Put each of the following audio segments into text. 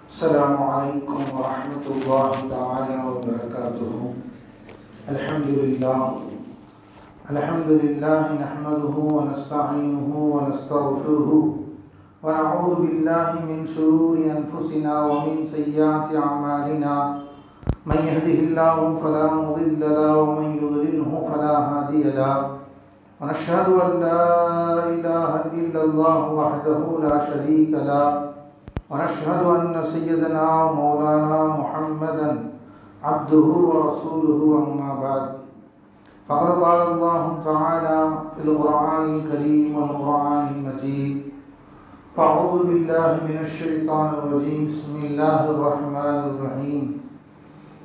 السلام عليكم ورحمة الله تعالى وبركاته. الحمد لله نحمده ونستعينه ونستغفره ونعوذ بالله من شرور أنفسنا ومن سيئات أعمالنا. من يهده الله فلا مضل له ومن يضلله فلا هادي له. ونشهد أن لا إله إلا الله وحده لا شريك له. ونشهد أن سيدنا ومولانا محمدا عبده ورسوله. أما بعد فقد قال الله تعالى في القرآن الكريم والقرآن المجيد: أعوذ بالله من الشيطان الرجيم. بسم الله الرحمن الرحيم.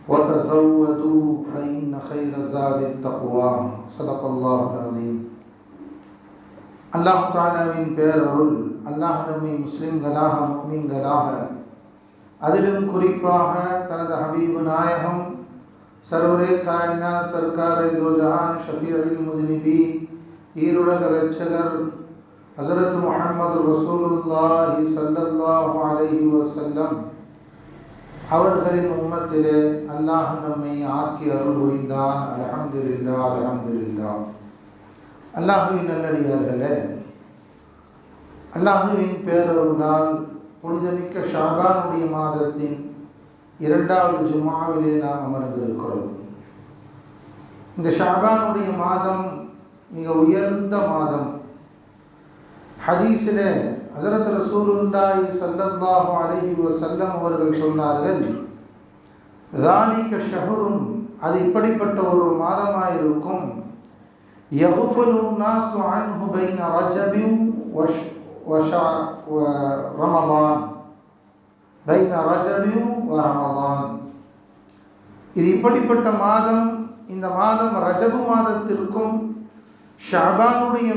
وتزودوا فإن خير زاد التقوى. صدق الله العظيم. அல்லாஹ் தஆலாவின் பேரருள் அல்லாஹ் நம்மை முஸ்லிம்களாக முஃமின்களாக அதிலும் குறிப்பாக தனது ஹபீபு நாயகம் சர்வரே காயினாத் சர்க்காரே தோ ஜஹான் ஷஃபீஉல் முஸ்லிமீன் ஈருலக இரட்சகர் ஹஸரத் முஹம்மது ரசூலுல்லாஹி ஸல்லல்லாஹு அலைஹி வஸல்லம் அவர்களின் உம்மத்திலே அல்லாஹ் நம்மை ஆக்கி அருள் புரிந்தான். அல்ஹம்துலில்லாஹ், அல்ஹம்துலில்லாஹ். அல்லாஹுவின் நல்லடியார்களே, அல்லாஹுவின் பேரருளால் புனிதமிக்க ஷாபானுடைய மாதத்தின் 2வது ஜும்ஆவிலே நாம் அமர்ந்திருக்கிறோம். இந்த ஷாபானுடைய மாதம் மிக உயர்ந்த மாதம். ஹதீஸிலே ஹஸரத் ரசூலுல்லாஹி ஸல்லல்லாஹு அலைஹி வஸல்லம் அவர்கள் சொன்னார்கள், ذَلِكَ شَهْرٌ, அது இப்படிப்பட்ட ஒரு மாதமாயிருக்கும். يغفل الناس عنه بين رجب ورمضان. بين رجب ورمضان. இது இப்படிப்பட்ட மாதம். இந்த மாதம் ரஜபு மாதத்திற்கும் ஷஅபானுடைய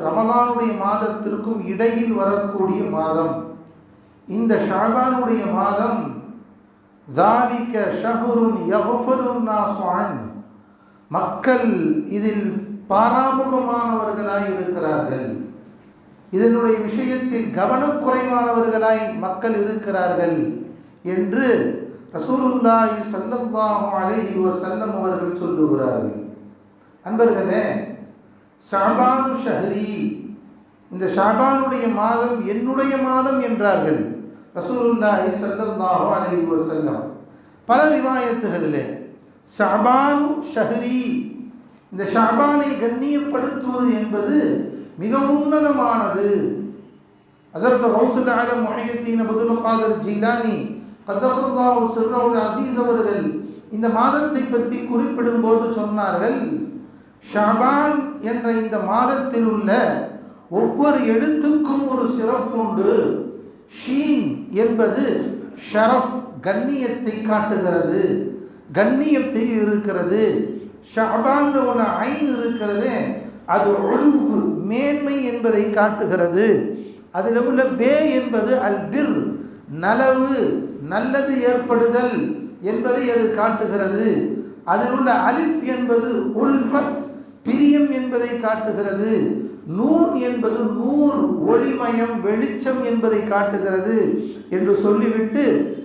ரமலானுடைய மாதத்திற்கும் இடையில் வரக்கூடிய மாதம். இந்த ஷஅபானுடைய மாதம் ذَلِكَ شَهْرٌ يغفل الناس عنه, மக்கள் இதில் பாராமுகமானவர்களாய் இருக்கிறார்கள். இதனுடைய விஷயத்தில் கவனக்குறைவானவர்களாய் மக்கள் இருக்கிறார்கள் என்று ரசூலுல்லாஹி ஸல்லல்லாஹு அலைஹி வஸல்லம் அவர்கள் சொல்லுகிறார்கள். அன்பர்களே, ஷஅபான் ஷஹ்ரி, இந்த ஷஅபானுடைய மாதம் என்னுடைய மாதம் என்றார்கள் ரசூலுல்லாஹி ஸல்லல்லாஹு அலைஹி வஸல்லம். பல ரிவாயத்துகளிலே ஷஅபான் ஷஹ்ரி, இந்த ஷஅபானை கண்ணியப்படுத்துவது என்பது மிக உன்னதமானது. ஹஸரத் கௌசுல் ஆலம் முஹய்யித்தீன் அப்துல் காதிர் ஜீலானி கத்தஸல்லாஹு சிர்ரஹுல் அஸீஸ் அவர்கள் இந்த மாதத்தை பற்றி குறிப்பிடும்போது சொன்னார்கள், ஷஅபான் என்ற இந்த மாதத்தில் உள்ள ஒவ்வொரு எழுத்துக்கும் ஒரு சிறப்புண்டு. ஷீன் என்பது ஷரஃப், கண்ணியத்தை காட்டுகிறது, கண்ணியத்தை இருக்கிறது. ஷஅபான் உள்ள ஐன் இருக்கிறது, அது உலுவு, மேன்மை என்பதை காட்டுகிறது. அதில் உள்ள பே என்பது அல் பிர், நலவு, நல்லது ஏற்படுதல் என்பதை அது காட்டுகிறது. அதில் உள்ள அலிஃப் என்பது உல்ஃபத், பிரியம் என்பதை காட்டுகிறது. நூன் என்பது நூர், ஒளிமயம், வெளிச்சம் என்பதை காட்டுகிறது என்று சொல்லிவிட்டு,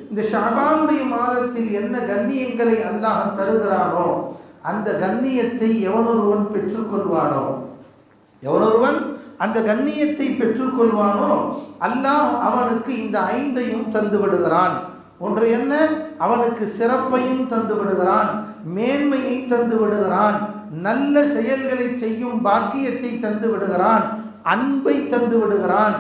இந்த ஷஅபானுடைய மாதத்தில் என்ன கண்ணியங்களை அல்லாஹ் தருகிறானோ அந்த கண்ணியத்தை எவனொருவன் பெற்றுக்கொள்வானோ, எவனொருவன் அந்த கண்ணியத்தை பெற்றுக்கொள்வானோ அல்லாஹ் அவனுக்கு இந்த 5ஐயும் தந்து விடுகிறான். ஒன்று என்ன? அவனுக்கு சிறப்பையும் தந்து விடுகிறான், மேன்மையை தந்து விடுகிறான், நல்ல செயல்களை செய்யும் பாக்கியத்தை தந்து விடுகிறான், அன்பை தந்து விடுகிறான்.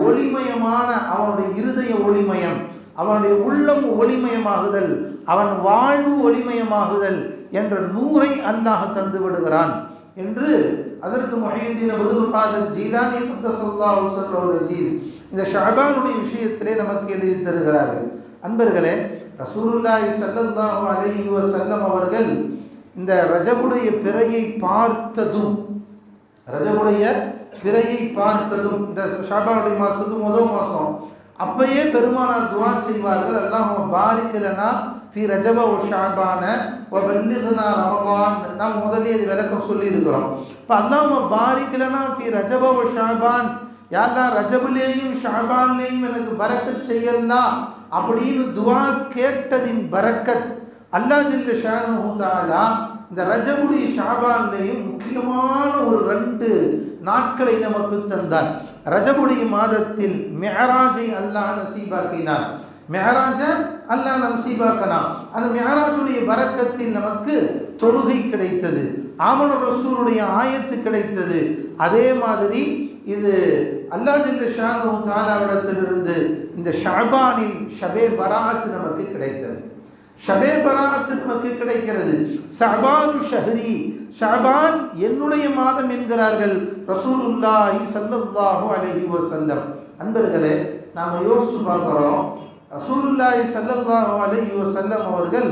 ஒளிமயமான அவனுடைய இருதய ஒளிமயம், அவனுடைய உள்ளம் ஒளிமயமாகுதல், அவன் வாழ்வு ஒளிமயமாகுதல் என்ற நூரை அல்லாஹ் தந்து விடுகிறான் என்று ஹஸரத் முஹய்யித்தீன் அப்துல் காதிர் ஜீலானி கத்தஸல்லாஹு சிர்ரஹுல் அஸீஸ் இந்த ஷஅபானுடைய விஷயத்திலே நமக்கு எழுதி தருகிறார்கள். அன்பர்களே, ரசூலுல்லாஹி ஸல்லல்லாஹு அலைஹி வஸல்லம் அவர்கள் இந்த ரஜபுடைய பிறையை பார்த்ததும், இந்த ஷஅபானுடைய மாதத்துக்கு முதல் மாதம், அப்பயே பெருமானார் துஆ செய்வார்கள், அல்லாஹும்ம பாரிக் லனா ஃபி ரஜப வ ஷஅபான வ பல்லிக்னா ரமலான். நாம் முதலே இது விளக்கம் சொல்லி இருக்கிறோம். இப்போ அல்லாஹும்ம பாரிக் லனா ஃபி ரஜப வ ஷஅபான் யாரெல்லாம் ரஜபுலேயும் ஷாபான்லேயும் எனக்கு பரக்கத் செய்யலாம் அப்படின்னு துவா கேட்டதின் பரக்கத் அல்லாஹ் ஜல்ல ஷானஹு தஆலா இந்த ரஜபுடைய ஷாபான்லேயும் முக்கியமான ஒரு 2 நாட்களை நமக்கு தந்தார். ரஜபுடைய மாதத்தில் மிஅராஜை அல்லாஹ் நசீபாக்கினார். மிஅராஜை அல்லாஹ் நசீபாக்கினார். அந்த மிஅராஜுடைய பரக்கத்தில் நமக்கு தொழுகை கிடைத்தது, ஆமனுர் ரசூலுடைய ஆயத்து கிடைத்தது. அதே மாதிரி இது அல்லாஹ் ஜல்ல ஷானஹு தஆலாவிடத்திலிருந்து இந்த ஷஅபானில் ஷபே பராஅத் நமக்கு கிடைத்தது. ஷபே பராஅத் நமக்கு கிடைக்கிறது. ஷஅபான் ஷஹ்ரி, ஷஅபான் என்னுடைய மாதம் என்கிறார்கள் ரசூலுல்லாஹி ஸல்லல்லாஹு அலைஹி வஸல்லம். அன்பர்களே, நாம் யோசிச்சு பார்க்கிறோம், ரசூலுல்லாஹி ஸல்லல்லாஹு அலைஹி வஸல்லம் அவர்கள்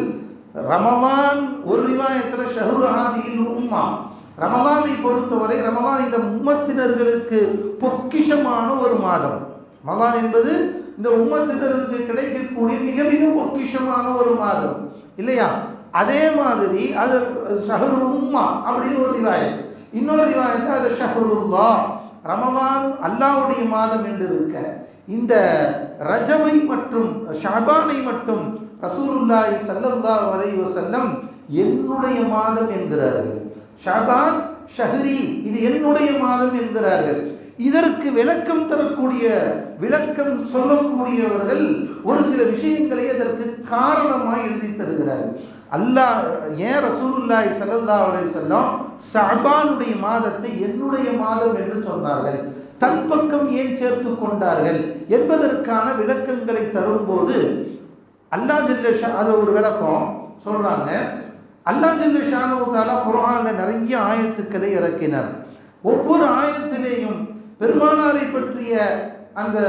ரமலான் ஒரு ரிவாயத்தில் ஷஹ்ரு ஹாதிஹில் உம்மா, ரமலானை பொறுத்தவரை ரமலான் இந்த உம்மத்தினர்களுக்கு பொக்கிஷமான ஒரு மாதம். ரமலான் என்பது இந்த உம்மத்தினருக்கு கிடைக்கக்கூடிய மிக மிக பொக்கிஷமான ஒரு மாதம் இல்லையா? அதே மாதிரி அது ஷஹ்ரு உம்மா அப்படின்னு ஒரு ரிவாயத். இன்னொரு ரிவாயத்தில் அது ஷஹ்ருல்லாஹ், ரமலான் அல்லாஹ்வுடைய மாதம் என்று இருக்க, இந்த ரஜபை மற்றும் ஷஅபானை மட்டும் ரசூலுல்லாஹி ஸல்லல்லாஹு அலைஹி வஸல்லம் என்னுடைய மாதம் என்கிறார்கள். ஷஅபான் ஷஹ்ரி, இது என்னுடைய மாதம் என்கிறார்கள். இதற்கு விளக்கம் தரக்கூடிய, விளக்கம் சொல்லக்கூடியவர்கள் ஒரு சில விஷயங்களை அதற்கு காரணமாக எழுதி தருகிறார்கள். அல்லாஹ் ஏன் ரசூலுல்லாஹி ஸல்லல்லாஹு அலைஹி வஸல்லம் ஷஅபானுடைய மாதத்தை என்னுடைய மாதம் என்று சொன்னார்கள், தன் பக்கம் ஏன் சேர்த்து கொண்டார்கள் என்பதற்கான விளக்கங்களை தரும்போது அல்லாஹ் ஜல்ல அது ஒரு விளக்கம் சொல்றாங்க. அல்லாஹ் ஜல்ல ஷானஹு தஆலா குர்ஆன்ல நிறைய ஆயத்துக்களை இறக்கினார். ஒவ்வொரு ஆயத்திலேயும் பெருமானாரை பற்றிய அந்த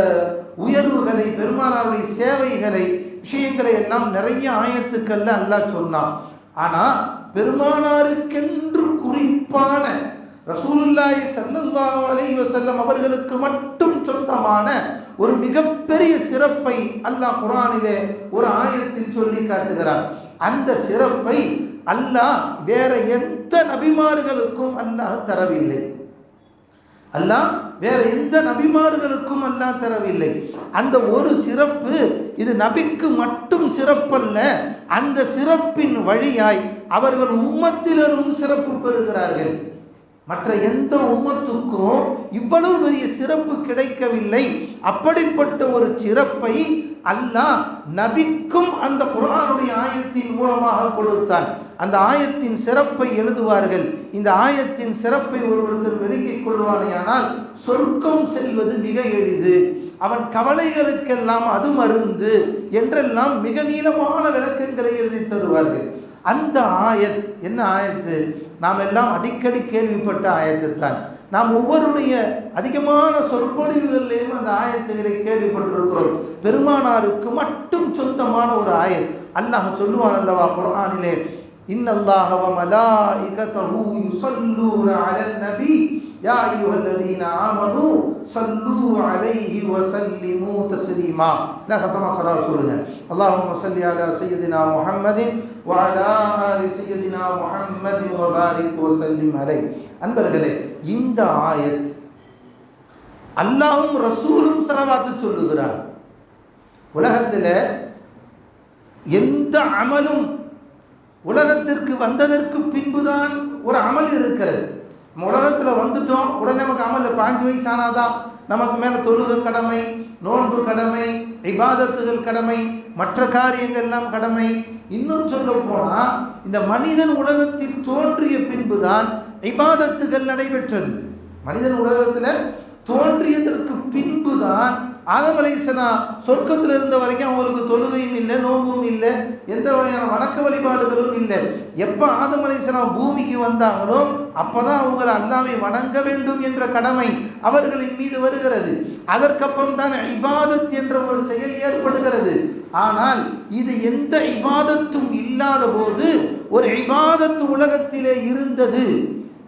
உயர்வுகளை, பெருமானாருடைய சேவைகளை, விஷயங்களை எல்லாம் நிறைய ஆயத்துக்கள்ல அல்லாஹ் சொன்னான். ஆனா பெருமானாருக்கென்று குறிப்பான ரசூலுல்லாஹி ஸல்லல்லாஹு அலைஹி வஸல்லம் அவர்களுக்கு மட்டும் சொந்தமான ஒரு மிகப்பெரிய சிறப்பை அல்லாஹ் குர்ஆனிலே ஒரு ஆயத்தில் சொல்லி காட்டுகிறார். அந்த சிறப்பை அல்லாஹ் வேற எந்த நபிமார்களுக்கும் அல்லாஹ் தரவில்லை. அல்லாஹ் வேற எந்த நபிமார்களுக்கும் அல்லாஹ் தரவில்லை. அந்த ஒரு சிறப்பு இது நபிக்கு மட்டும் சிறப்பல்ல, அந்த சிறப்பின் வழியாய் அவர்கள் உம்மத்தினரும் சிறப்பு பெறுகிறார்கள். மற்ற எந்த உம்மத்துக்கும் இவ்வளவு பெரிய சிறப்பு கிடைக்கவில்லை. அப்படிப்பட்ட ஒரு சிறப்பை அல்லாஹ் நபிக்கும் அந்த குர்ஆனுடைய ஆயத்தின் மூலமாக கொடுத்தான். அந்த ஆயத்தின் சிறப்பை எழுதுவார்கள். இந்த ஆயத்தின் சிறப்பை ஒருவருத்தர் விளங்கிக் கொள்வானேயானால் சொர்க்கம் செல்வது மிக எளிது, அவன் கவலைகளுக்கெல்லாம் அது மருந்து என்றெல்லாம் மிக நீளமான விளக்கங்களை எழுதி தருவார்கள். அந்த ஆயத் என்ன ஆயத்து? நாம் எல்லாம் அடிக்கடி கேள்விப்பட்ட ஆயத்து தான். நாம் ஒவ்வொருடைய அதிகமான சொற்பொழிவுகளிலேயும் அந்த ஆயத்துகளை கேள்விப்பட்டிருக்கிறோம். பெருமானாருக்கு மட்டும் சொந்தமான ஒரு ஆயத். அல்லாஹ் சொல்லுவான் அல்லவா குர்ஆனிலே, இன்னல்லாஹ வ மலாயிகத்தஹு யுஸல்லூன அலன் நபி யா அய்யுஹல்லதீன ஆமனூ ஸல்லூ அலைஹி வ ஸல்லிமூ தஸ்லீமா. நான் சத்தமா ஸலவாத் சொல்லுங்க. அல்லாஹும்ம ஸல்லி அலா சய்யிதினா முஹம்மதின் வ அலா ஆலி சய்யிதினா முஹம்மதின் வ பாரிக் வ ஸல்லிம் அலைஹி. அன்பர்களே, இந்த ஆயத் அல்லாஹ்வும் ரசூலும் ஸலவாத் சொல்லுகிறார். உலகத்தில் எந்த அமலும் உலகத்திற்கு வந்ததற்கு பின்புதான் ஒரு அமல் இருக்கிறது. நம்ம உலகத்தில் வந்துட்டோம், உடனே நமக்கு அமல் 5 வயசு ஆனாதான் நமக்கு மேலே தொழுகை கடமை, நோன்பு கடமை, இபாதத்துகள் கடமை, மற்ற காரியங்கள் எல்லாம் கடமை. இன்னும் சொல்ல போனால் இந்த மனிதன் உலகத்தில் தோன்றிய பின்புதான் இபாதத்துகள் நடைபெற்றது. மனிதன் உலகத்தில் தோன்றியதற்கு பின்புதான் ஆதம் அலைஹிஸ்ஸலாம் சொர்க்கத்தில் இருந்த வரைக்கும் அவங்களுக்கு தொழுகையும் இல்லை, நோம்பும் இல்லை, எந்த வகையான வணக்க வழிபாடுகளும் இல்லை. எப்போ ஆதம் அலைஹிஸ்ஸலாம் பூமிக்கு வந்தாங்களோ அப்போதான் அவங்களை அல்லாஹ்வை வணங்க வேண்டும் என்ற கடமை அவர்களின் மீது வருகிறது. அதற்கப்புறம் தான் இபாதத் என்ற ஒரு செயல் ஏற்படுகிறது. ஆனால் இது எந்த இபாதத்தும் இல்லாத போது ஒரு இபாதத்து உலகத்திலே இருந்தது.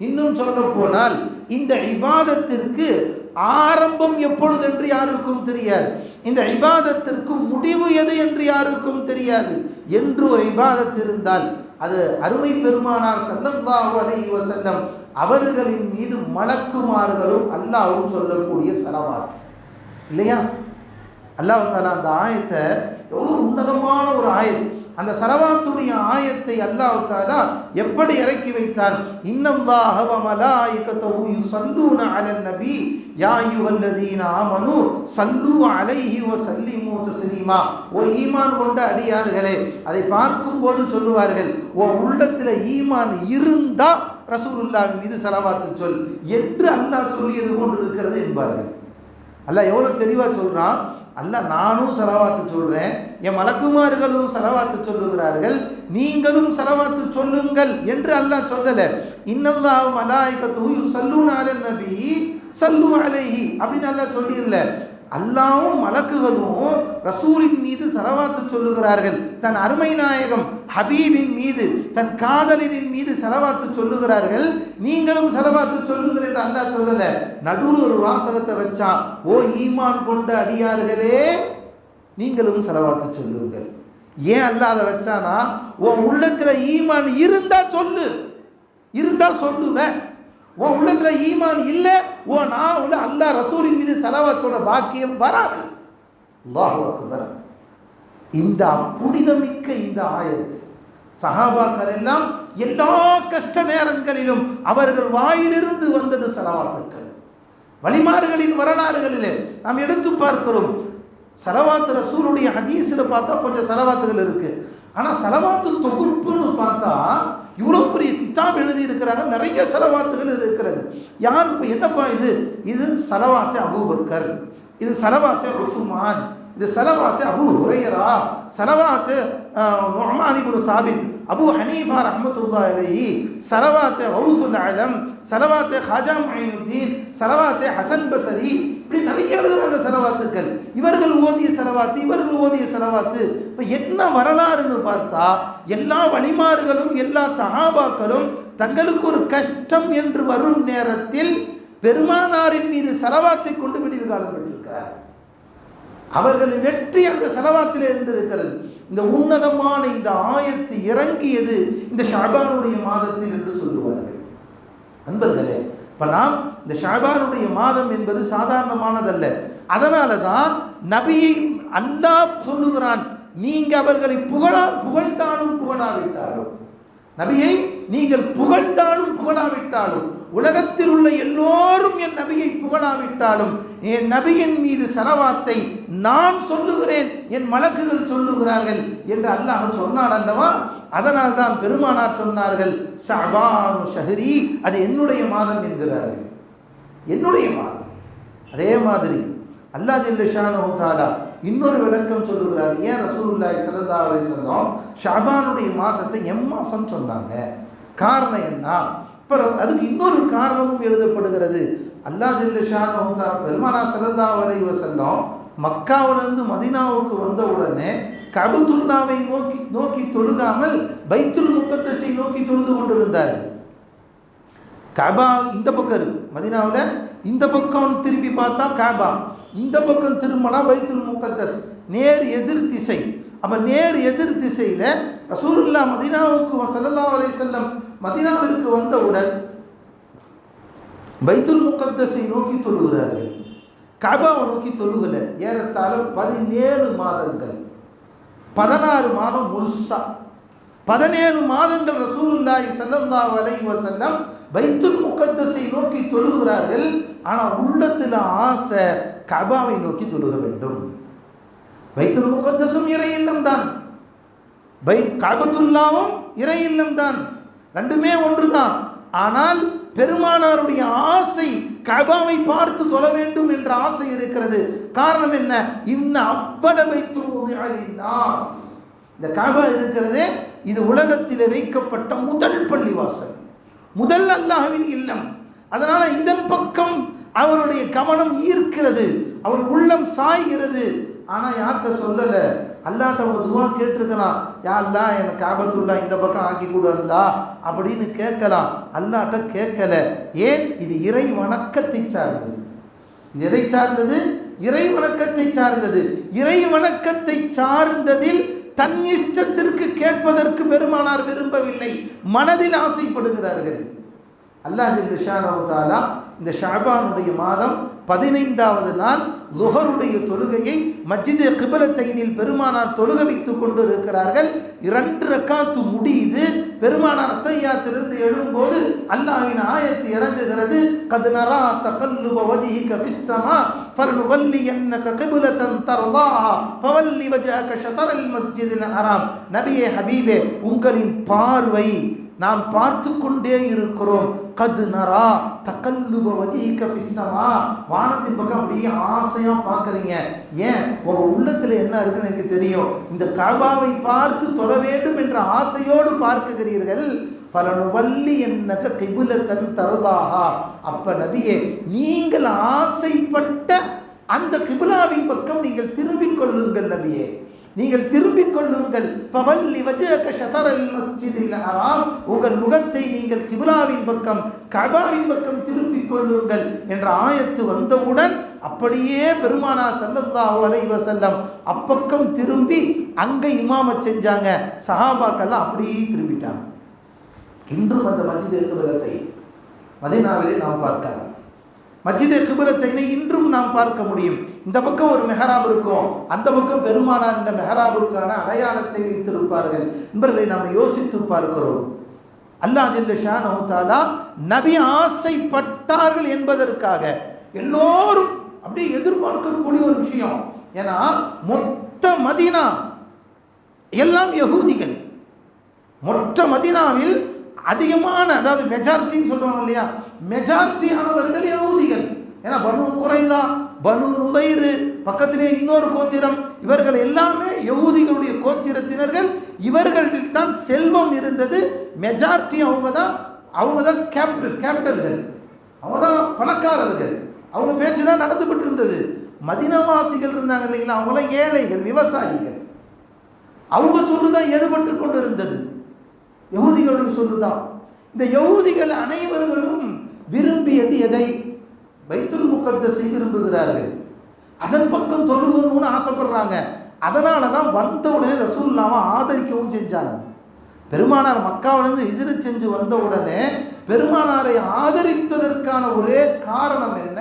இன்னும் சொல்ல போனால் இந்த இபாதத்திற்கு ஆரம்பம் எப்பொழுது என்று யாருக்கும் தெரியாது, இந்த இபாதத்திற்கு முடிவு எது என்று யாருக்கும் தெரியாது. என்று ஒரு இபாதத் இருந்தால் அது அருமை பெருமானார் ஸல்லல்லாஹு அலைஹி வஸல்லம் அவர்களின் மீது மலக்குமார்களும் அல்லாஹ்வும் சொல்லக்கூடிய ஸலவாத் இல்லையா? அல்லாஹ் தஆலா அந்த ஆயத்தை எவ்வளவு உன்னதமான ஒரு ஆயத், அந்த ஸலவாத்துடைய ஆயத்தை அல்லாஹ் தஆலா எப்படி இறக்கி வைத்தார்? இன்னல்லாஹ வ மலாயிகத்துஹு யுஸல்லூன அலன் நபி யா அய்யுஹல்லதீன ஆமனூ ஸல்லூ அலைஹி வ ஸல்லிமூ தஸ்லீமா. ஓ ஈமான் கொண்ட அடியார்களே, அதை பார்க்கும்போது சொல்லுவார்கள், ஓ உள்ளத்தில் ஈமான் இருந்தா ரசூலுல்லாஹ் மீது ஸலவாத்து சொல் என்று அல்லாஹ் சொல்லியது போன்று இருக்கிறது என்பார்கள். அல்லாஹ் எவ்வளவு தெளிவா சொல்றான். அல்லாஹ் நானும் ஸலவாத்து சொல்றேன், என் மலக்குமார்களும் ஸலவாத்து சொல்லுகிறார்கள், நீங்களும் ஸலவாத்து சொல்லுங்கள் என்று அல்லாஹ் சொல்லல. இன்னல்லாஹு மலாயிகத்துஹு யுஸல்லூன அலன் நபி ஸல்லூ அலைஹி அப்படின்னு அல்லாஹ் சொல்லிரல. அல்லாஹ்வும் மலக்குகளும் ரசூலின் மீது ஸலவாத்து சொல்லுகிறார்கள். தன் அருமை நாயகம் ஹபீபின் மீது, தன் காதலின் மீது ஸலவாத்து சொல்லுகிறார்கள், நீங்களும் ஸலவாத்து சொல்லுங்கள் என்று அல்லாஹ் சொல்லல. நடுவில் ஒரு வாசகத்தை வச்சா, ஓ ஈமான் கொண்ட அடியார்களே நீங்களும் ஸலவாத்து சொல்லுங்கள். ஏன் அல்லாஹ் அதை வச்சானா, உன் உள்ளத்துல ஈமான் இருந்தா சொல்லு, இருந்தா சொல்லுவேன். உன் உள்ளத்துல ஈமான் இல்லை, ஓ நான் உள்ள அல்லாஹ் ரசூலின் மீது ஸலவாத் சொல்ற பாக்கியம் வராது. அல்லாஹு அக்பர். இந்த புனிதமிக்க இந்த ஆயத் சஹாபாக்கள் எல்லாம் எல்லா கஷ்ட நேரங்களிலும் அவர்கள் வாயிலிருந்து வந்தது ஸலவாத்துக்கள். வழிமாறுகளின் வரலாறுகளிலே நாம் எடுத்து பார்க்கிறோம். ஸலவாத் ரசூலுடைய ஹதீஸில் பார்த்தா கொஞ்சம் ஸலவாத்துகள் இருக்கு. ஆனால் ஸலவாத்து தொகுப்புன்னு பார்த்தா இவ்வளோ பெரிய கிதாப் எழுதி இருக்கிறாங்க, நிறைய ஸலவாத்துகள் இருக்கிறது. யார் இப்போ என்னப்பா இது ஸலவாத்து அபூபக்கர், இது ஸலவாத்து உஸ்மான், இது ஸலவாத்து அபூ ஹுரைரா, ஸலவாத்து நுஅமான் இப்னு சாபித், அபூ ஹனீஃபா ரஹ்மத்துல்லாஹி அலைஹி, ஸலவாத்து கௌசுல் ஆலம், ஸலவாத்து ஹாஜா முஈனுத்தீன், ஸலவாத்து ஹசன் பஸரி, இப்படி நிறைய எழுதுறாங்க ஸலவாத்துக்கள். இவர்கள் ஓதிய ஸலவாத்து, இவர்கள் ஓதிய ஸலவாத்து. இப்போ என்ன வரலாறுன்னு பார்த்தா, எல்லா வழிமார்களும் எல்லா சஹாபாக்களும் தங்களுக்கு ஒரு கஷ்டம் என்று வரும் நேரத்தில் பெருமானாரின் மீது ஸலவாத்தை கொண்டு விடிவு காலம் பெற்றிருக்கிறார். அவர்கள் வெற்றி அந்த ஸலவாத்திலே இருந்திருக்கிறது. இந்த உன்னதமான இந்த ஆயத்து இறங்கியது இந்த ஷஅபானுடைய மாதத்தில் என்று சொல்லுவார்கள். நண்பர்களே, இப்போ நாம் இந்த ஷஅபானுடைய மாதம் என்பது சாதாரணமானதல்ல. அதனால தான் நபியை அல்லாஹ் சொல்லுகிறான், நீங்க அவர்களை புகழ்ந்தாலும் புகழாவிட்டாலும், நபியை நீங்கள் புகழ்ந்தாலும் புகழாவிட்டாலும், உலகத்தில் உள்ள எல்லோரும் என் நபியை புகழாவிட்டாலும், என் நபியின் மீது ஸலவாத்தை நான் சொல்லுகிறேன், என் மலக்குகள் சொல்லுகிறார்கள் என்று அல்லாஹ் சொன்னான் அல்லவா? அதனால் தான் பெருமானார் சொன்னார்கள், ஷஅபானு ஷஹ்ரி, அது என்னுடைய மாதம் என்கிறார்கள், என்னுடைய மாதம். அதே மாதிரி அல்லாஹ் ஜல்ல ஷானஹு தஆலா இன்னொரு விளக்கம் சொல்லுகிறார். ஏன் ரசூலுல்லாஹி ஸல்லல்லாஹு அலைஹி வஸல்லம் ஷஅபானுடைய மாசத்தை மாசம் சொன்னாங்க? காரணம் என்ன? அதுக்கு இன்னொரு காரணமும் எழுதப்படுகிறது. அல்லாஹ் ஜல்ல ஷானஹு தஆலா பெருமானார் ஸல்லல்லாஹு அலைஹி வஸல்லம் மக்காவிலிருந்து மதீனாவுக்கு வந்த உடனே கஅபத்துல்லாவை நோக்கி தொழுகாமல் பைத்துல் முகத்தஸை நோக்கி தொழுது கொண்டிருந்தார்கள். கஅபா இந்த பக்கம் இருக்கு மதீனாவில், இந்த பக்கம் திரும்பி பார்த்தா கஅபா, இந்த பக்கம் திரும்பினா பைத்துல் முகத்தஸ், நேர் எதிர் திசை. அப்போ நேர் எதிர் திசையில் ரசூலுல்லாஹ் மதீனாவுக்கு ஸல்லல்லாஹு அலைஹி வஸல்லம் மதீனாவிற்கு வந்தவுடன் பைத்துல் முகத்தஸை நோக்கி தொழுகிறார்கள், கஅபாவை நோக்கி தொழுகல. ஏறத்தாழ 17 மாதங்கள், 16 மாதம் முழுசா 17 மாதங்கள் ரசூலுல்லாஹி ஸல்லல்லாஹு அலைஹி வஸல்லம் பைத்துல் முகத்தஸை நோக்கி தொழுகிறார்கள். ஆனால் உள்ளத்தில் ஆசை கஅபாவை நோக்கி தொழுக வேண்டும். பைத்துல் முகத்தஸும் இறை இல்லம் தான், கஅபத்துல்லாவும் இறை இல்லம் தான், ரெண்டுமே ஒன்று தான். ஆனால் பெருமானாருடைய ஆசை கஅபாவை பார்த்து தொழ வேண்டும் என்ற ஆசை இருக்கிறது. காரணம் என்ன? இன்ன அவ்வள பைத்துல்லாஸ், இந்த கஅபா இருக்கிறதே, இது உலகத்தில் வைக்கப்பட்ட முதல் பள்ளிவாசல், முதல் அல்லாஹ்வின் இல்லம். அதனால இதன் பக்கம் அவருடைய கவனம் ஈர்க்கிறது, அவர் உள்ளம் சாய்கிறது. ஆனால் யார்கிட்ட சொல்லல, அல்லாஹ்ட்ட ஒரு துவா கேட்டிருக்கலாம், யா அல்லாஹ் எனக்கு கஅபத்துல்லா இந்த பக்கம் ஆக்கி கொடு அல்லாஹ் அப்படின்னு கேட்கலாம். அல்லாஹ்ட்ட கேட்கல. ஏன்? இது இறை வணக்கத்தை சார்ந்தது. எதை சார்ந்தது? இறை வணக்கத்தை சார்ந்தது. இறை வணக்கத்தை சார்ந்ததில் தன் இஷ்டத்திற்கு கேட்பதற்கு பெருமானார் விரும்பவில்லை, மனதில் ஆசைப்படுகிறார்கள். அல்லாஹ் ஜல்ல ஷானஹு தஆலா இந்த ஷஅபானுடைய மாதம் 15வது நாள் லுஹருடைய தொழுகையை மஸ்ஜிதே கிப்லத்தைனில் பெருமானார் தொழுக வைத்துக் கொண்டிருக்கிறார்கள். 2 ரக்காத்து முடியுது. பெருமானார் அத்தஹியாத்திலிருந்து எழும்போது அல்லாஹ்வின் ஆயத்து இறங்குகிறது. கத் நரா தகல்லுப வஜ்ஹிக ஃபிஸ் ஸமா ஃபர்னுவல்லியன்னக கிப்லத்தன் தர்லாஹா ஃபவல்லி வஜ்ஹக ஷத்ரல் மஸ்ஜிதில் ஹராம். நபியே, ஹபீபே, உங்களின் பார்வை நாம் பார்த்து கொண்டே இருக்கிறோம். கது நரா தகல்லுப வஜ்ஹிக ஃபிஸ் ஸமா, வானத்தின் பக்கம் அப்படியே ஆசையா பார்க்கறீங்க. ஏன்? உங்க உள்ளத்துல என்ன இருக்குன்னு எனக்கு தெரியும். இந்த கஅபாவை பார்த்து தொழ வேண்டும் என்ற ஆசையோடு பார்க்கிறீர்கள். ஃபலனுவல்லி என்னக கிப்லத்தன் தர்லாஹா. அப்ப நபியே, நீங்கள் ஆசைப்பட்ட அந்த கிப்லாவின் பக்கம் நீங்கள் திரும்பிக் கொள்ளுங்கள். நபியே, நீங்கள் திரும்பிக் கொள்ளுங்கள். ஃபவல்லி வஜ்ஹக ஷத்ரல் மஸ்ஜிதில் ஹராம், உங்கள் முகத்தை நீங்கள் கிப்லாவின் பக்கம், கஅபாவின் பக்கம் திரும்பிக் கொள்ளுங்கள் என்ற ஆயத்து வந்தவுடன் அப்படியே பெருமானார் ஸல்லல்லாஹு அலைஹி வஸல்லம் அப்பக்கம் திரும்பி அங்க இமாமத் செஞ்சாங்க. சஹாபாக்கெல்லாம் அப்படியே திரும்பிட்டாங்க. இன்றும் அந்த மஸ்ஜிதே கிப்லத்தை மதீனாவிலே நாம் பார்க்கலாம். மஸ்ஜிதே கிப்லத்தைனை இன்றும் நாம் பார்க்க முடியும். இந்த பக்கம் ஒரு மெஹராப் இருக்கும், அந்த பக்கம் பெருமானார் இந்த மெஹராபுக்கான அடையாளத்தை வைத்திருப்பார்கள் என்பதை நாம் யோசித்து பார்க்கிறோம். அல்லாஹ் ஜல்ல ஷானஹு தஆலா நபி ஆசைப்பட்டார்கள் என்பதற்காக எல்லோரும் அப்படியே எதிர்பார்க்கக்கூடிய ஒரு விஷயம். ஏன்னா மொத்த மதீனா எல்லாம் யகூதிகள். மொத்த மதீனாவில் அதிகமான, அதாவது மெஜாரிட்டின்னு சொல்லுவாங்க இல்லையா, மெஜாரிட்டியானவர்கள் யகூதிகள். ஏன்னா பனு குறைதா, பனு நுதைர், பக்கத்திலே இன்னொரு கோத்திரம், இவர்கள் எல்லாமே யகூதிகளுடைய கோத்திரத்தினர்கள். இவர்களில் தான் செல்வம் இருந்தது. மெஜாரிட்டி அவங்க தான் கேபிட்டல்கள், அவங்க தான் பணக்காரர்கள். அவங்க பேச்சு தான் நடந்துபட்டு இருந்தது. மதீனாவாசிகள் இருந்தாங்க இல்லைங்களா, அவங்களாம் ஏழைகள், விவசாயிகள். அவங்க சொல்லுதான் ஏற்பட்டு கொண்டு இருந்தது, யகூதிகளுடைய சொல்லுதான். இந்த யகூதிகள் அனைவர்களும் விரும்பியது எதை? பைத்துல் முகத்தஸை விரும்புகிறார்கள். அதன் பக்கம் தொழுகணும்னு ஆசைப்படுறாங்க. அதனால தான் வந்த உடனே ரசூலுல்லாஹ்வை ஆதரிக்கவும் செஞ்சாங்க. பெருமானார் மக்காவிலிருந்து ஹிஜ்ரத் செஞ்சு வந்த உடனே பெருமானாரை ஆதரித்ததற்கான ஒரே காரணம் என்ன?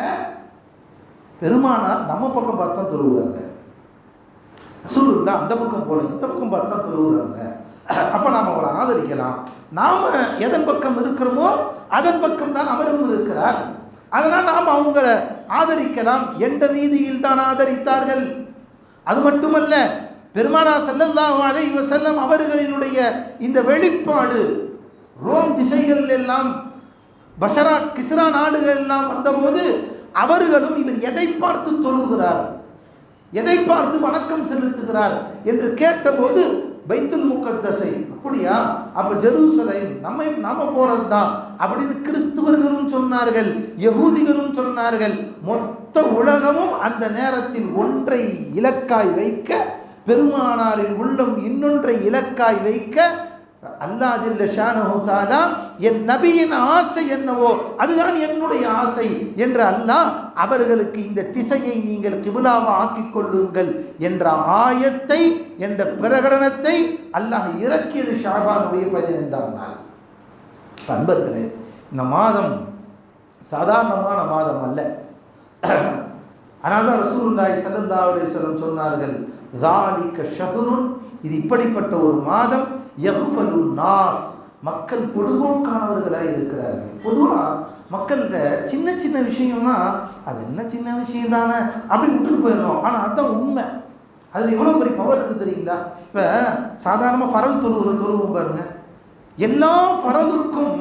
பெருமானார் நம்ம பக்கம் பார்த்தா தொழுகிறாங்க, ரசூலுல்லாஹ் அந்த பக்கம் போல இந்த பக்கம் பார்த்தா தொழுகிறாங்க. அப்போ நாம் அவரை ஆதரிக்கலாம். நாம் எதன் பக்கம் இருக்கிறோமோ அதன் பக்கம் தான் அவரும் இருக்கிறார். அதனால் நாம் அவங்கள ஆதரிக்கலாம் என்ற ரீதியில் தான் ஆதரித்தார்கள். அது மட்டுமல்ல, பெருமானார் ஸல்லல்லாஹு அலைஹி வஸல்லம் அவர்களினுடைய இந்த வெளிப்பாடு ரோம் திசைகள் எல்லாம், பஷரா கிஸ்ரா நாடுகள் எல்லாம் வந்தபோது அவர்களும் இவர் எதை பார்த்து தொழுகிறார், எதை பார்த்து வணக்கம் செலுத்துகிறார் என்று கேட்டபோது பைத்துல் முகத்தஸை. அப்படியா, அப்ப ஜெருசலேம் நாம போறது தான் அப்படின்னு கிறிஸ்துவர்களும் சொன்னார்கள், யகூதிகளும் சொன்னார்கள். மொத்த உலகமும் அந்த நேரத்தில் ஒன்றை இலக்காய் வைக்க, பெருமானாரின் உள்ளம் இன்னொன்றை இலக்காய் வைக்க, அல்லாஹ் ஜல்ல ஷானஹு தஆலா என் நபியின் ஆசை என்னவோ அதுதான் என்னுடைய ஆசை என்று அல்லாஹ் அவர்களுக்கு இந்த திசையை நீங்கள் கிப்லாவா ஆக்கிக் கொள்ளுங்கள் என்ற ஆயத்தை, என்ற பிரகடனத்தை அல்லாஹ் இறக்கியது ஷாபானுடைய 15ஆம் நாள். அன்பர்களே, இந்த மாதம் சாதாரணமான மாதம் அல்ல. அதனால்தான் ரசூலுல்லாஹி ஸல்லல்லாஹு அலைஹி வஸல்லம் சொன்னார்கள், ذَلِكَ شَهْرٌ, இது இப்படிப்பட்ட ஒரு மாதம், யஃபலு நாஸ், மக்கள் பொதுவோக்கானவர்களாக இருக்கிறார்கள். பொதுவாக மக்கள்கிட்ட சின்ன சின்ன விஷயம்னா அது என்ன சின்ன விஷயம் தானே அப்படின்னு விட்டுட்டு போயிடணும். ஆனால் அதுதான் உண்மை. அதில் எவ்வளோ பெரிய பவர் இருக்குது தெரியுங்களா? இப்போ சாதாரணமாக ஃபரல் தொழுவோம் பாருங்க, எல்லா ஃபரலுக்கும்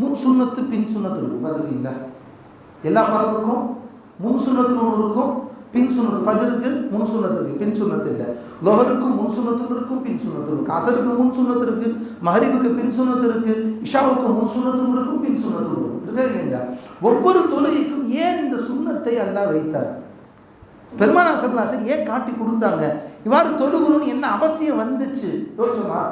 முன் சுன்னத்து பின் சுன்னத்து இருக்கும். பார்த்துருக்கீங்களா? எல்லா ஃபரலுக்கும் முன் சுன்னத்துன்னு ஒன்று இருக்கும், பின் சுன்னத்து. ஃபஜருக்கு முன் சுன்னத்து இருக்குது, பின் சுன்னத்து இல்லை. லோஹருக்கு முன் சுன்னத்தும் இருக்கும், பின் சுன்னத்து இருக்குது. அசருக்கு முன் சுன்னத்து இருக்குது, மஹரிபுக்கு பின் சுன்னத்து இருக்குது, இஷாவுக்கு முன் சுன்னத்தும் இருக்கும், பின் சுன்னத்தும் இருக்கும். இல்லைங்களா? ஒவ்வொரு தொழுகைக்கும் ஏன் இந்த சுன்னத்தை அல்லாஹ் வைத்தார்? பெருமானார் ஸல்லல்லாஹு அலைஹி வஸல்லம் ஏன் காட்டி கொடுத்தாங்க? இவ்வாறு தொழுகணும்னு என்ன அவசியம் வந்துச்சு யோசிச்சோமா?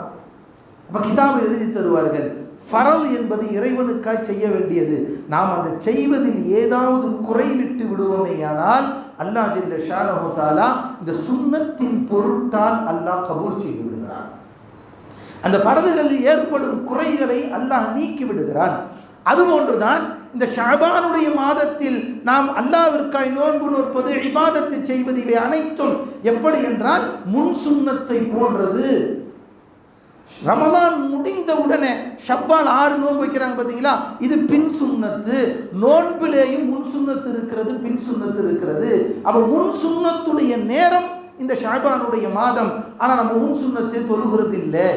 அப்போ கிதாபை எழுதி தருவார்கள், ஃபரல் என்பது இறைவனுக்காய் செய்ய வேண்டியது. நாம் அந்த செய்வதில் ஏதாவது குறைவிட்டு விடுவோமேயானால் அல்லாஹ் ஜல்ல ஷானஹு தஆலா இந்த சுன்னத்தின் பொருட்டால் அல்லாஹ் கபூல் செய்து விடுகிறான். அந்த ஃபரல்களில் ஏற்படும் குறைகளை அல்லாஹ் நீக்கி விடுகிறான். அதுபோன்றுதான் இந்த ஷஅபானுடைய மாதத்தில் நாம் அல்லாஹ்விற்காய் நோன்பு நோற்பது, இபாதத்தை செய்வது, இவை அனைத்தும் எப்படி என்றால் முன் சுன்னத்தை போன்றது. ரமதான் முடிந்த உடனே ஷவ்வால் 6 நோன்பு வைக்கிறாங்க பார்த்தீங்களா, இது பின் சுன்னத்து. நோன்பிலேயும் முன் சுன்னத்து இருக்கிறது, பின் சுன்னத்து இருக்கிறது. அப்ப முன் சுன்னத்துடைய நேரம் இந்த ஷஅபானுடைய மாதம். ஆனால் நம்ம முன் சுன்னத்தை தொழுகிறது இல்லை,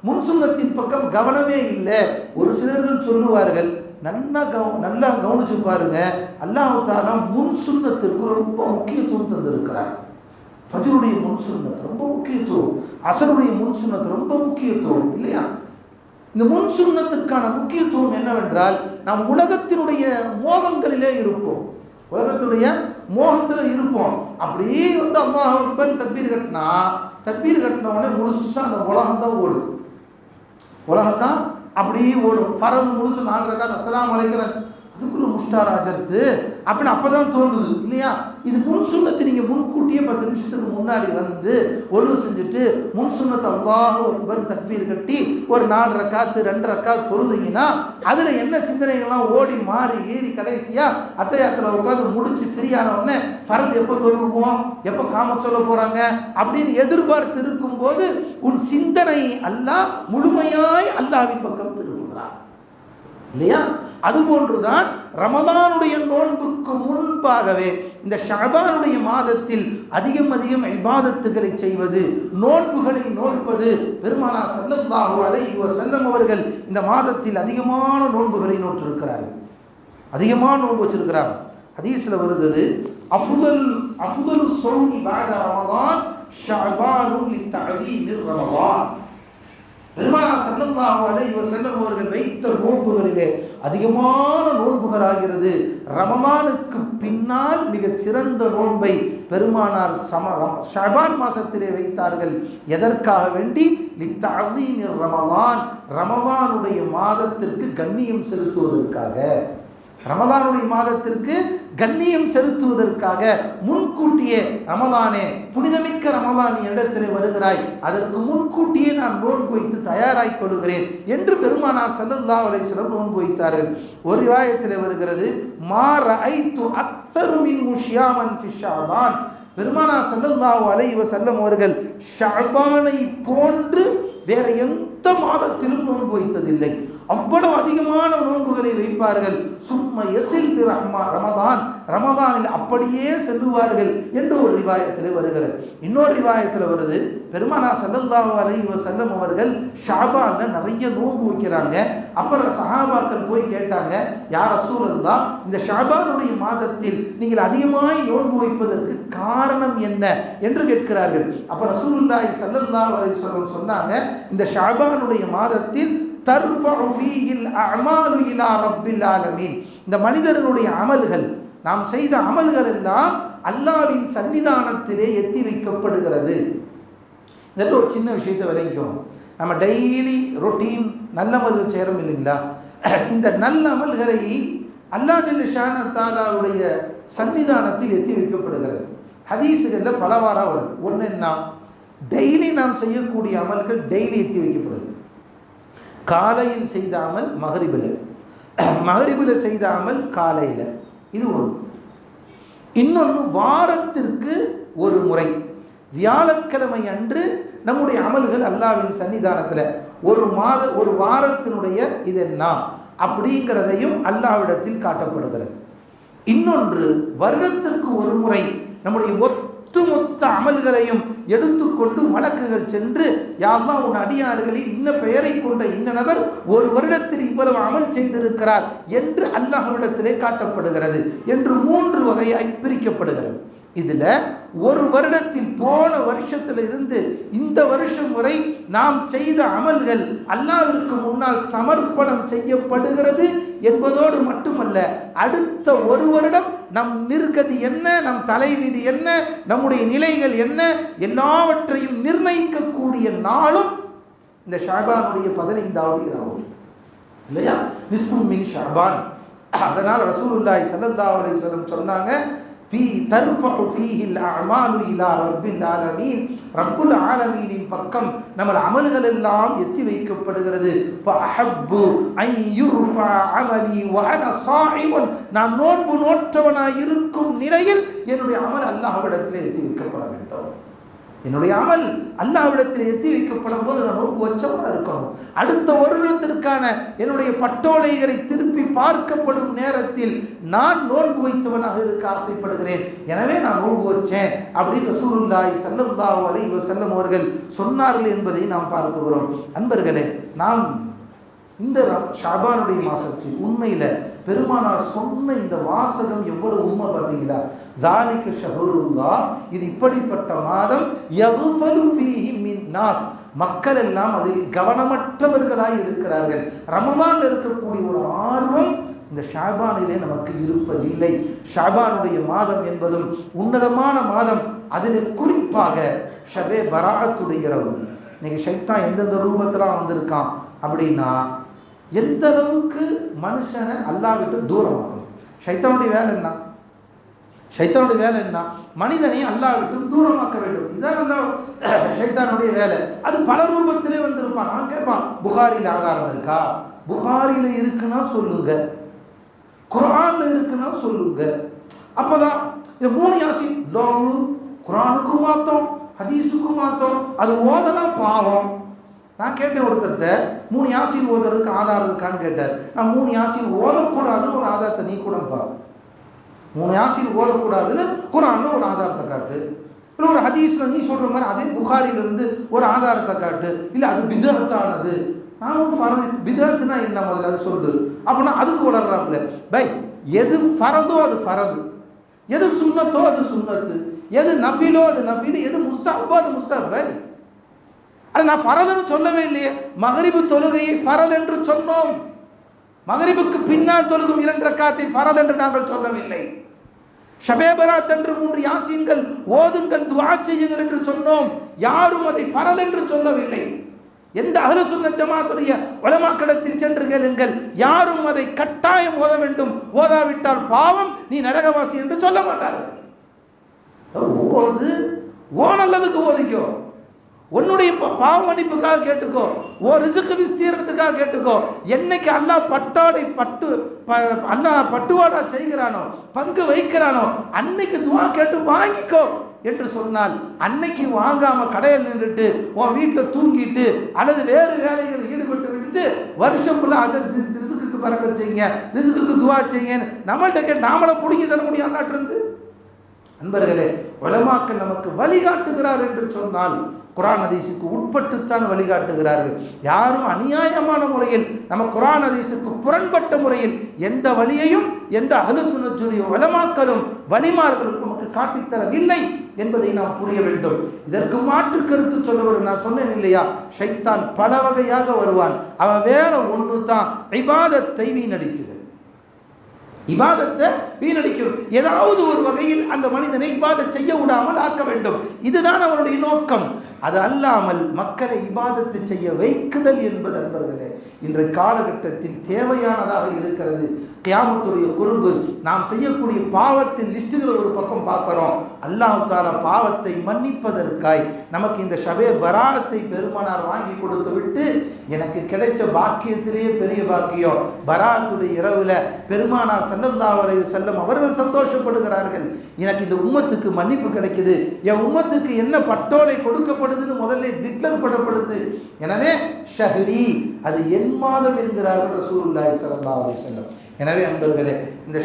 முன் சுன்னத்தின் பக்கம் கவனமே இல்லை. ஒரு சிலர்கள் சொல்லுவார்கள், நல்லா கவனிச்சு பாருங்க, அல்லாஹ் தஆலா முன் சுன்னத்திற்கு ரொம்ப முக்கியத்துவம் தந்திருக்கிறார். ஃபஜ்ருடைய முன் சுன்னத் ரொம்ப முக்கியத்துவம், அஸருடைய முன் சுன்னத் ரொம்ப முக்கியத்துவம் இல்லையா? இந்த முன் சுன்னத்திற்கான முக்கியத்துவம் என்னவென்றால், நாம் உலகத்தினுடைய மோகங்களிலே இருப்போம், உலகத்துடைய மோகத்தில் இருப்போம். அப்படியே அல்லாஹ் அக்பர் தக்பீர் கட்டின உடனே முழுசாக அந்த உலகம்தான் ஓடும், உலகம்தான் அப்படியே ஓடும். ஃபரது முழுசு 4 ரக்காத் அஸ்ஸலாமு அலைக்கும், அதுக்குள்ள முஸ்டாராஜர்த்து அப்படின்னு அப்பதான் தோணுது இல்லையா? இது முன் சுன்னத்தை நீங்கள் முன்கூட்டியே 10 நிமிஷத்துக்கு முன்னாடி வந்து ஒழுங்கு செஞ்சுட்டு முன் சுன்னத்தை அல்லாஹு அக்பர் தக்பீர் கட்டி ஒரு 4 ரக்காத்து 2 ரக்காத் தொழுதுங்கன்னா அதில் என்ன சிந்தனைகள்லாம் ஓடி மாறி ஏறி கடைசியாக அத்தையாத்தில் உட்காந்து முடிச்சு ஃப்ரீயான உடனே ஃபரல் எப்போ தொழுவோம், எப்போ காம சொல்ல போகிறாங்க அப்படின்னு எதிர்பார்த்து இருக்கும்போது உன் சிந்தனை அல்லாஹ் முழுமையாய் அல்லாஹ்வின் பக்கம் திரும்புகிறான் இல்லையா? அதுபோன்றுதான் ரமதானுடைய நோன்புக்கு முன்பாகவே இந்த ஷஅபானுடைய மாதத்தில் அதிகம் இபாதத்துகளை செய்வது, நோன்புகளை நோற்பது. பெருமானார் ஸல்லல்லாஹு அலைஹி வஸல்லம் அவர்கள் இந்த மாதத்தில் அதிகமான நோன்புகளை நோற்றிருக்கிறார்கள், அதிகமான நோன்பு வச்சிருக்கிறார். ஹதீஸ்ல வருகிறது, அஃதலு ஸௌமி பஅத ரமதான் ஷஅபானு லிதஅலீமிர் ரமதான். பெருமானார் ஸல்லல்லாஹு அலைஹி வஸல்லம் அவர்கள் வைத்த நோன்புகளிலே அதிகமான நோன்புகளாகிறது ரமலானுக்கு பின்னால் மிகச் சிறந்த நோன்பை பெருமானார் ஷஅபான் மாசத்திலே வைத்தார்கள். எதற்காக வேண்டி? லித்தஅதீமிர் ரமலான், ரமலானுடைய மாதத்திற்கு கண்ணியம் செலுத்துவதற்காக, ரமலானுடைய மாதத்திற்கு கண்ணியம் செலுத்துவதற்காக முன்கூட்டியே ரமலானே, புனிதமிக்க ரமலான் இடத்திலே வருகிறாய், அதற்கு முன்கூட்டியே நான் நோன்பு வைத்து தயாராய் கொள்கிறேன் என்று பெருமானார் ஸல்லல்லாஹு அலைஹி வஸல்லம் நோன்பு வைத்தார்கள். ஒரு ரிவாயத்திலே வருகிறது, மா ரஅய்து அக்ஸரு மின் முஷ்யாமன் ஃபி ஷஅபான். பெருமானார் ஸல்லல்லாஹு அலைஹி வஸல்லம் அவர்கள் ஷஅபானை போன்று வேற எந்த மாதத்திலும் நோன்பு வைத்ததில்லை. அவ்வளவு அதிகமான நோன்புகளை வைப்பார்கள். சும்ம யஸில் பி ரமதான், ரமதானில் அப்படியே செல்லுவார்கள் என்று ஒரு ரிவாயத்தில் வருகிறது. இன்னொரு ரிவாயத்தில் வருது, பெருமானார் ஸல்லல்லாஹு அலைஹி வஸல்லம் அவர்கள் ஷஅபான்ல நிறைய நோன்பு வைக்கிறாங்க. அப்புறம் சஹாபாக்கள் போய் கேட்டாங்க, யா ரசூலல்லாஹ், இந்த ஷஅபானுடைய மாதத்தில் நீங்கள் அதிகமாய் நோன்பு வைப்பதற்கு காரணம் என்ன என்று கேட்கிறார்கள். அப்ப ரசூலுல்லாஹி ஸல்லல்லாஹு அலைஹி வஸல்லம் சொன்னாங்க, இந்த ஷஅபானுடைய மாதத்தில் தர்ஃபஉ ஃபீஹில் அஅமாலு இலா ரப்பில் ஆலமீன். இந்த மனிதர்களுடைய அமல்கள், நாம் செய்த அமல்கள் எல்லாம் அல்லாஹ்வின் சன்னிதானத்திலே எத்தி வைக்கப்படுகிறது. இதெல்லாம் ஒரு சின்ன விஷயத்தை விளங்கிக்கணும். நம்ம டெய்லி ரொட்டீன் நல்ல அமல்கள் செய்கிறோம் இல்லைங்களா? இந்த நல்ல அமல்களை அல்லாஹ் ஜல்ல ஷானஹு தஆலாவுடைய சன்னிதானத்தில் எத்தி வைக்கப்படுகிறது. ஹதீஸுகளில் பலவாறாக வருது. ஒன்று என்ன, டெய்லி நாம் செய்யக்கூடிய அமல்கள் டெய்லி எத்தி வைக்கப்படுது. காலையில் செய்த அமல் மகரிபில், மகரிபில் செய்த அமல் காலையில், இது ஒன்று. இன்னொன்று, வாரத்திற்கு ஒரு முறை வியாழக்கிழமை அன்று நம்முடைய அமல்கள் அல்லாஹ்வின் சன்னிதானத்தில் ஒரு வாரத்தினுடைய இது என்ன அப்படிங்கிறதையும் அல்லாஹ்விடத்தில் காட்டப்படுகிறது. இன்னொன்று, வருடத்திற்கு ஒரு முறை நம்முடைய ஒட்டுமொத்த அமல்களையும் எடுத்துக்கொண்டு மலக்குகள் சென்று, யா அல்லாஹ், உன் அடியார்களில் இன்ன பெயரை கொண்ட இன்ன நபர் ஒரு வருடத்தில் இவ்வளவு அமல் செய்திருக்கிறார் என்று அல்லாஹ்விடத்திலே காட்டப்படுகிறது என்று 3 வகையாய் பிரிக்கப்படுகிறது. இதில் ஒரு வருடத்தில் போன வருஷத்தில் இருந்து இந்த வருஷம் வரை நாம் செய்த அமல்கள் அல்லாஹ்விற்கு முன்னால் சமர்ப்பணம் செய்யப்படுகிறது என்பதோடு மட்டுமல்ல, அடுத்த ஒரு வருடம் நம் நிர்கதி என்ன, நம் தலைவிதி என்ன, நம்முடைய நிலைகள் என்ன, எல்லாவற்றையும் நிர்ணயிக்கக்கூடிய நாளும் இந்த ஷஅபானுடைய 15வது இரவு இல்லையா? நிஸ்ஃபு மின் ஷஅபான். அதனால் ரசூலுல்லாஹி ஸல்லல்லாஹு அலைஹி வஸல்லம் சொன்னாங்க, தர்ஃபஉ ஃபீஹில் அஅமாலு இலா ரப்பில் ஆலமீன். ரப்புல் ஆலமீனின் பக்கம் நம்ம அமல்கள் எல்லாம் எத்தி வைக்கப்படுகிறது. ஃபஅஹப்பு அன் யுர்ஃபா அமலி வ அன ஸாயிமுன். நான் நோன்பு நோற்றவனாய் இருக்கும் நிலையில் என்னுடைய அமல் அல்லாஹ்விடத்தில் எத்தி வைக்கப்பட வேண்டும். என்னுடைய அமல் அல்லாஹ்விடத்தில் எத்தி வைக்கப்படும் போது நான் நோன்பு வச்சவனாக இருக்கணும். அடுத்த வருடத்திற்கான என்னுடைய பட்டோலைகளை திருப்பி பார்க்கப்படும் நேரத்தில் நான் நோன்பு வைத்தவனாக இருக்க ஆசைப்படுகிறேன். எனவே நான் நோன்பு வச்சேன் அப்படின்னு ரசூலுல்லாஹி ஸல்லல்லாஹு அலைஹி வஸல்லம் அவர்கள் சொன்னார்கள் என்பதை நாம் பார்க்கிறோம். அன்பர்களே, நாம் இந்த ஷாபானுடைய மாசத்தில் உண்மையில பெருமானார் சொன்ன இந்த வாசகம் எவ்வளவு உண்மை பார்த்தீங்களா? ذَلِكَ شَهْرُ اللَّهِ. இது இப்படிப்பட்ட மாதம் يَغْفَلُ فِيهِ مِنْ نَاسٍ. மக்கள் எல்லாம் அதில் கவனமற்றவர்களாய் இருக்கிறார்கள். ரமலான்ல இருக்கக்கூடிய ஒரு ஆர்வம் இந்த ஷாபானிலே நமக்கு இருப்பதில்லை. ஷாபானுடைய மாதம் என்பதும் உன்னதமான மாதம். அதில் குறிப்பாக ஷபே பராஅத்துடைய இரவு. இன்னைக்கு ஷைத்தான் எந்தெந்த ரூபத்தில் வந்திருக்கான் அப்படின்னா, எந்த அளவுக்கு மனுஷனை அல்லாஹ் விட்டு தூரமாக்கணும். ஷைத்தானுடைய வேலை என்ன? ஷைத்தானுடைய வேலை என்ன? மனிதனை அல்லாஹ் விட்டு தூரமாக்க வேண்டும். இதான் ஷைத்தானுடைய வேலை. அது பல ரூபத்திலே வந்திருப்பான். நான் கேட்பான், புகாரில் ஆதாரம் இருக்கா? புகாரில இருக்குன்னா சொல்லுங்க, குர்ஆன்ல இருக்குன்னா சொல்லுங்க. அப்பதான் இந்த 3 யாசின் குர்ஆனுக்கு மாத்தோம், ஹதீஸுக்கு மாத்தோம். அது ஓதனா பாவம். நான் கேட்டேன் ஒருத்தர்கிட்ட, 3 யாசின் ஓதுறதுக்கு ஆதாரம் இருக்கான்னு கேட்டார். நான் 3 யாசின் ஓதக்கூடாதுன்னு ஒரு ஆதாரத்தை நீ கூட பா. 3 யாசின் ஓதக்கூடாதுன்னு குர்ஆன்ல ஒரு ஆதாரத்தை காட்டு. இல்லை ஒரு ஹதீஸ்ல நீ சொல்ற மாதிரி அதே புகாரிலிருந்து ஒரு ஆதாரத்தை காட்டு. இல்லை அது பிதஅத்தானது. நான் ஃபரது பிதஅத்னா என்ன முதல்ல அது சொல்லு. அப்படின்னா அதுக்கு வளர்றாப்புல. பை, எது ஃபரதோ அது ஃபரது, எது சுன்னத்தோ அது சுன்னத்து, எது நஃபிலோ அது நஃபில், எது முஸ்தஹப்போ அது முஸ்தஹப். அது நான் ஃபரதுன்னு சொல்லவே இல்லையே. மகரிபு தொழுகையை ஃபரது என்று சொன்னோம். மகரிபுக்கு பின்னால் தொழுகும் 2 ரக்காத்தை ஃபரது என்று நாங்கள் சொல்லவில்லை. ஷபே பராத் என்று 3 யாசீன்கள் ஓதுங்கள், துஆ செய்யுங்கள் என்று சொன்னோம். யாரும் அதை ஃபரது என்று சொல்லவில்லை. எந்த அஹ்லு சுன்னத் ஜமாத்துடைய உலமாக்களிடத்தில் சென்று கேளுங்கள், யாரும் அதை கட்டாயம் ஓத வேண்டும், ஓதாவிட்டால் பாவம், நீ நரகவாசி என்று சொல்ல மாட்டார்கள். ஓது, நல்லதுக்கு ஓதிக்கோ, உன்னுடைய பாவ மன்னிப்புக்காக கேட்டுக்கோ, ஓ ரிஸ்க் விஸ்தீரணத்துக்காக கேட்டுக்கோ. என்னைக்கு அல்லாஹ் பட்டாடை அல்லாஹ் பட்டுவாடா செய்கிறானோ, பங்கு வைக்கிறானோ, அன்னைக்கு துஆ கேட்டு வாங்கிக்கோ என்று சொன்னால், அன்னைக்கு வாங்காம கடையில் நின்றுட்டு உன் வீட்டில் தூங்கிட்டு அல்லது வேறு வேலைகள் ஈடுபட்டு விட்டுட்டு வருஷம் ஃபுல்லாக அதை ரிஸ்க்கு பறக்க செய்யுங்க, ரிஸ்க்கு துஆ செய்யுங்க நம்மள்கிட்ட கேட்டு நாமளை பிடிங்கி தர முடியும் அல்லாட்டிருந்து. அன்பர்களே, உலமாக்கள் நமக்கு வழிகாட்டுகிறார் என்று சொன்னால் குர்ஆன் ஹதீஸுக்கு உட்பட்டுத்தான் வழிகாட்டுகிறார்கள். யாரும் அநியாயமான முறையில், நம்ம குர்ஆன் ஹதீஸுக்கு புறன்பட்ட முறையில் எந்த வழியையும் எந்த அஹ்லு சுன்னத்துடைய உலமாக்களும் வலிமார்களும் நமக்கு காட்டித்தரவில்லை என்பதை நாம் புரிய வேண்டும். இதற்கு மாற்று கருத்து சொல்லுவது, நான் சொன்னேன் இல்லையா, ஷைத்தான் பல வகையாக வருவான். அவன் வேற ஒன்று தான், இபாதத்தை வீணடிக்கிறது. இபாதத்தை வீணடிக்கும் ஏதாவது ஒரு வகையில் அந்த மனிதனை இபாதத் செய்ய விடாமல் ஆக்க வேண்டும். இதுதான் அவருடைய நோக்கம். அது அல்லாமல் மக்களை இபாதத்து செய்ய வைக்குதல் என்பது அன்பர்களே இன்றைய காலகட்டத்தில் தேவையானதாக இருக்கிறது. கியாமத்துடைய குர்பு, நாம் செய்யக்கூடிய பாவத்தின் லிஸ்ட்டுகளை ஒரு பக்கம் பார்க்கிறோம். அல்லாஹ் தஆலா பாவத்தை மன்னிப்பதற்காய் நமக்கு இந்த ஷபே பராஅத்தை பெருமானார் வாங்கி கொடுத்து விட்டு, எனக்கு கிடைச்ச பாக்கியத்திலேயே பெரிய பாக்கியம் பராஅத்துடைய இரவுல பெருமானார் ஸல்லல்லாஹு அலைஹி வஸல்லம் அவர்கள் சந்தோஷப்படுகிறார்கள். எனக்கு இந்த உம்மத்துக்கு மன்னிப்பு கிடைக்குது, என் உம்மத்துக்கு என்ன பட்டோலை கொடுக்கப்படுதுன்னு முதல்ல டிக்ளேர் பண்ணப்படுது. எனவே ஷஹ்ரி, அது என் மாதம் என்கிறார்கள் ரசூலுல்லாஹி ஸல்லல்லாஹு அலைஹி வஸல்லம். எனவே அன்பர்களே, இந்த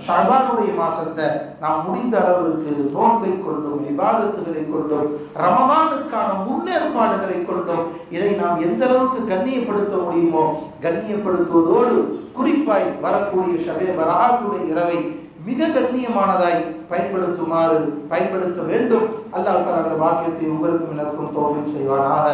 ஷஅபானுடைய மாசத்தை நாம் முடிந்த அளவிற்கு நோன்பை கொண்டும் இபாதத்துகளை கொண்டும் ரமதானுக்கான முன்னேற்பாடுகளை கொண்டும் இதை நாம் எந்த அளவுக்கு கண்ணியப்படுத்த முடியுமோ கண்ணியப்படுத்துவதோடு, குறிப்பாய் வரக்கூடிய ஷபே பராஅத்துடைய இரவை மிக கண்ணியமானதாய் பயன்படுத்த வேண்டும். அல்லாஹ் தஆலா அந்த பாக்கியத்தை உங்களுக்கும் எனக்கும் தௌஃபீக் செய்வானாக.